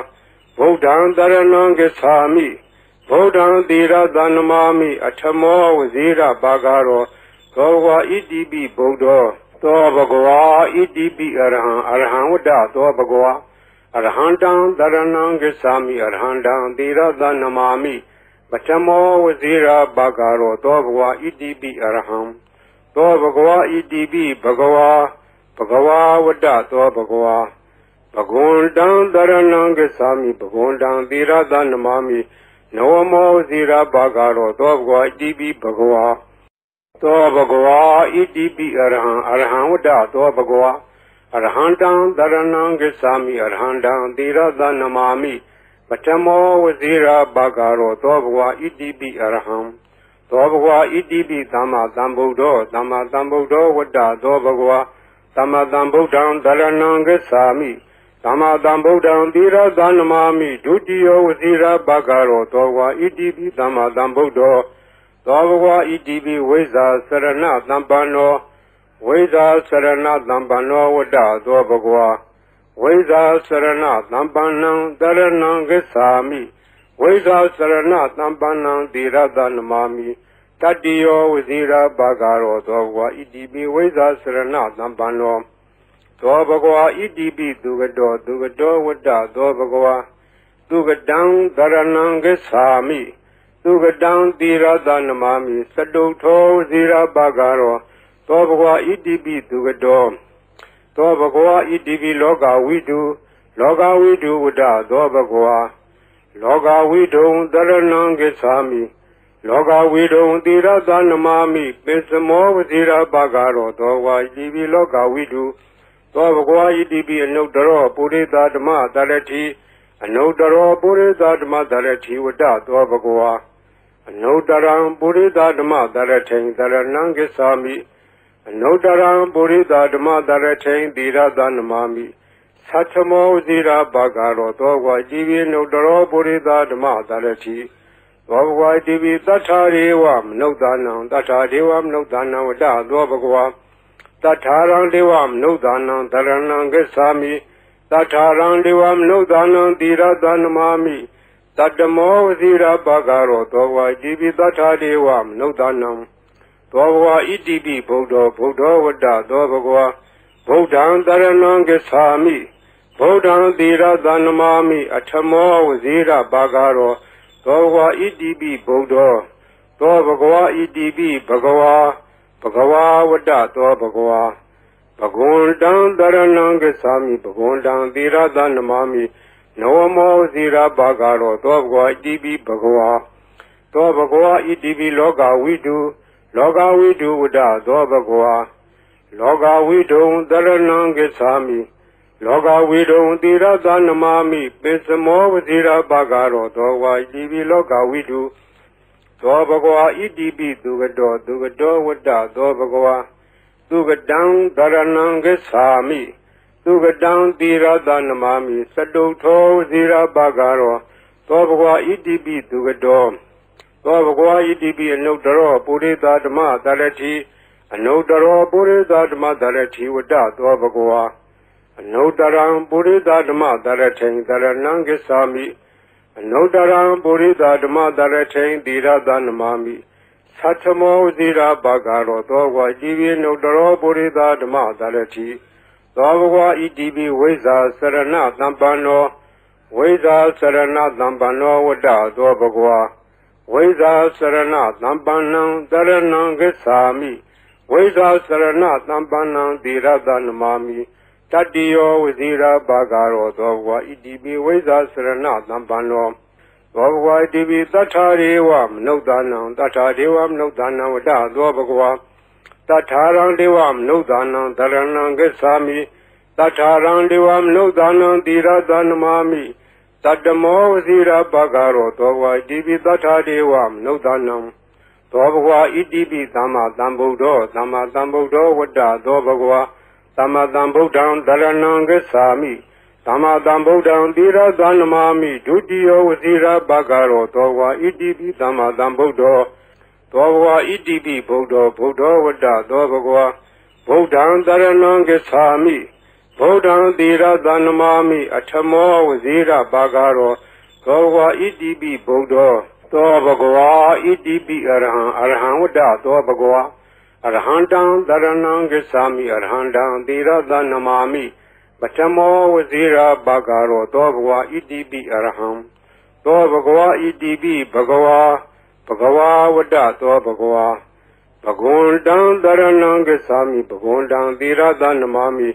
ဗုဒ္ဓံတရဏံဂစ္ဆာမိဗုဒ္ဓံသီရတနမာမိအထမောဝဇိရာဘာဂရောသောဘဂဝါဣတိပိဗုဒ္ဓောသောဘဂဝါဣတိပိအရဟံဝတ္တသောဘဂဝါအရဟံတံတရဏံဂစ္ဆာမိအရဟံတံသီရတနမာမိပထမောဝဇိရာဘာဂရောသောဘဂဝါဣတိပိအရဟံသောဘဂဝါဣတိပိဘဂဝါဝတ္တသောဘဂဝါဘဂဝန္တံတရဏံဂစ္ဆာမိဘဂဝန္တံသီရတနမာမိနဝမောဝဇိရာဘာဂရောသောဘဂဝါဣတိပိဘဂဝါသောဘဂဝါဣတိပိအရဟံဝတ္တသောဘဂဝါအရဟံတံတရဏံဂစ္ဆာမိအရဟံတံသီရတနမာမိပထမောဝဇိရာဘာဂရောသောဘဂဝါဣတိပိအရဟံသောဘဂဝါဣတိပိသမ္မာသမ္ဗုဒ္ဓောဝတ္တသောဘဂဝါသမ္မာသမ္ဗုဒ္ဓံတရဏံဂစ္ဆာမိသမ္မာသမ္ဗုဒ္ဓံသီရတနမာမိဒုတိယဝဇိရာဘာဂရောသောဘဂဝါဣတိပိသမ္မာသမ္ဗုဒ္ဓောသောဘဂဝါဣတိပိဝိဇာစရဏသမ္ပန္နောဝ ဝိဇာစရဏသမ္ပန္နောဝတ္တသောဘဂဝါဝိဇာစရဏသမ္ပန္နံတရဏံဂစ္ဆာမိဝိဇာစရဏသမ္ပန္နံသီရတနမာမိတတ္တိယောဝဇိရာဘာဂရောသောဘဂဝါဣတိပိဝိဇာစရဏသမ္ပန္နောသောဘဂဝါဣတိပိသူကတောဝတ္တသောဘဂဝါသူကတံတရဏံဂစ္ဆာမိသူကတံသီရတနမာမိသတုထောဝဇိရာဘာဂရောသောဘဂဝါဣတိပိသူကတောသောဘဂဝါဣတိပိလောကဝိတုဝတ္တသောဘဂဝါလောကဝိတုံတရဏံဂစ္ဆာမိလောကဝိတုံသီရသနမာမိပိစမောဝဇိရာဘာဂရောသောဝါဣတိပိလောကဝိတုသောဘဂဝါဣတိပိအနုတ္တရောပုရိသဓမ္မတရတိအနုတ္တရောပုရိသဓမ္မတရတိဝတ္တသောဘဂဝါအနုတ္တရံပုရိသဓမ္မတရထိန်တရဏံဂစ္ဆာမိအနုတ္တရံပုရိသဓမ္မတရထိန်သီရသနမာမိသတ္ထမောဝဇိရာဘာဂရောသောဝါဣတိပိအနုတ္တရောပုရိသဓမ္မတရတိသောဘဂဝါဣတိပိသတ္ထာရေဝမနုဿာနံသတ္ထာဒေဝမနုဿာနံဝတ္တသောဘဂဝါသတ္ထာရံဒေဝမနုဿာနံတရဏံဂစ္ဆာမိသတ္ထာရံဒေဝမနုဿာနံသီရသနမာမိတတ္တမောဝဇိရာဘာဂရောသောဘဂဝါဣတိပိသတ္ထာဒေဝမနုဿာနံသောဘဂဝါဣတိပိဗုဒ္ဓောဝတ္တသောဘဂဝါဗုဒ္ဓံတရဏံဂစ္ဆာမိဗုဒ္ဓံသီရသနမာမိအထမောဝဇိရာဘာဂရောသောဘဂဝါဣတိပိဗုဒ္ဓောသောဘဂဝါဣတိပိဘဂဝါဝတ္တသောဘဂဝါဘဂဝန္တံတရဏံဂစ္ဆာမိဘဂဝန္တံသီရသနမာမိနဝမောဇိရာဘာဂရောသောဘဂဝါဣတိပိဘဂဝါသောဘဂဝါဣတိပိလောကဝိတုဝတ္တသောဘဂဝါလောကဝိတုံတရဏံဂစ္ဆာမိလောကဝိတုံသီရသနမာမိပိစမောဝဇိရာဘာဂရောသောဝါဣတိပိလောကဝိတုသောဘဂဝါဣတိပိသူကတောဝတ္တသောဘဂဝါသူကတံတရဏံဂစ္ဆာမိသူကတံသီရသနမာမိသတုထောဝဇိရာဘာဂရောသောဘဂဝါဣတိပိသူကတောသောဘဂဝါဣတိပိအနုတ္တရောပုရိသဓမ္မတရတိအနုတ္တရောပုရိသဓမ္မတရတိဝတ္တသောဘဂဝါအနုတ္တရံပုရိသဓမ္မတရထိန်တရဏံဂစ္ဆာမိအနုတ္တရံပုရိသဓမ္မတရထိန်သီရသနမာမိသတ္ထမောဝဇိရာဘာဂရောသောဝါဣတိပိအနုတ္တရောပုရိသဓမ္မတရတိသောဘဂဝါဣတိပိဝိဇာစရဏသမ္ပန္နောဝိဇာစရဏသမ္ပန္နောဝတ္တသောဘဂဝါဝိဇာစရဏသမ္ပန္နံတရဏံဂစ္ဆာမိဝိဇာစရဏသမ္ပန္နံသီရသနမာမိတတ္တိယောဝဇိရာဘာဂရောသောဘဂဝါဣတိပိဝိဇာစရဏသမ္ပန္နောသောဘဂဝါဣတိပိသတ္ထာရေဝမနုဿာနံသတ္ထာဒေဝမနုဿာနံဝတ္တသောဘဂဝါသတ္ထာရံဒေဝမနုဿာနံတရဏံဂစ္ဆာမိသတ္ထာရံဒေဝမနုဿာနံသီရသနမာမိတတ္တမောဝဇိရာဘာဂရောသောဘဂဝါဣတိပိသတ္ထာဒေဝမနုဿာနံသောဘဂဝါဣတိပိသမ္မာသမ္ဗုဒ္ဓောဝတ္တသောဘဂဝါသမ္မာသမ္ဗုဒ္ဓံတရဏံဂစ္ဆာမိသမ္မာသမ္ဗုဒ္ဓံသီရသနမာမိဒုတိယဝဇိရာဘာဂရောသောဘဂဝါဣတိပိသမ္မာသမ္ဗုဒ္ဓောသောဘဂဝါဣတိပိဗုဒ္ဓောဝတ္တသောဘဂဝါဗုဒ္ဓံတရဏံဂစ္ဆာမိဗုဒ္ဓံသီရသနမာမိအထမောဝဇိရာဘာဂရောသောဘဂဝါဣတိပိဗုဒ္ဓောသောဘဂဝါဣတိပိအရဟံဝတ္တသောဘဂဝါအရဟံတံတရဏံဂစ္ဆာမိအရဟံတံသီရသနမာမိပထမောဝဇိရာဘာဂရောသောဘဂဝါဣတိပိအရဟံသောဘဂဝါဣတိပိဘဂဝါဝတ္တသောဘဂဝါဘဂဝန္တံတရဏံဂစ္ဆာမိဘဂဝန္တံသီရသနမာမိ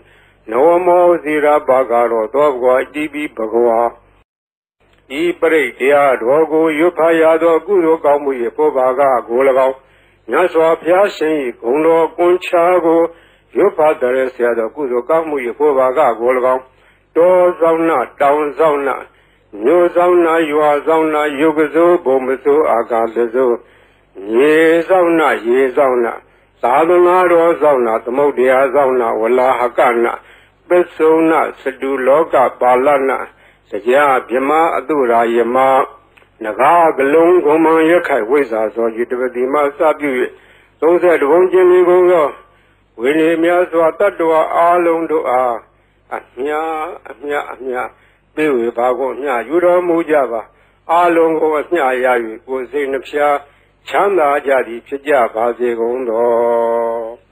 နဝမောဝဇိရာဘာဂရောသောဘဂဝါဣတိပိဘဂဝါဤပရိတ်တရားတော်ကိုရွတ်ဖတ်ရသောကုသိုလ်ကောင်းမှု၏ပေါ်ပါကကို၎င်းမြတ်စွာဘုရားရှင်၏ဂုဏ်တော်ကွန်ချာကိုရွတ်ဖတ်တဲ့ဆရာတော်ကုသိုလ်ကောင်းမှု၏ပေါ်ပါကကို၎င်းတောဆောင်နာတောင်ဆောင်နာမြို့ဆောင်နာရွာဆောင်နာယုတ်ကစိုးဘုံမစိုးအာကာသစိုးရေဆောင်နာရေဆောင်နာသာသနာတော်ဆောင်နာသမုဒ္ဒရာဆောင်နာဝလာဟကနာပစ္စုံနာစတုလောကပါဠနာတရားမြမအတုရာယမနဂါကလုံးဂုံမံရခိုင်ဝိဇာသောယတပတိမစပြု၍30ဘုံကျင်းလေးကုန်သော ဝိနည်းများစွာတတ္တဝါအားလုံးတို့အားအမြပေးဝေပါကိုအမြယူတော်မူကြပါအားလုံးကိုအမြရ၍ကိုယ်စိတ်နှဖျားချမ်းသာကြသည်ဖြစ်ကြပါစေကုန်သော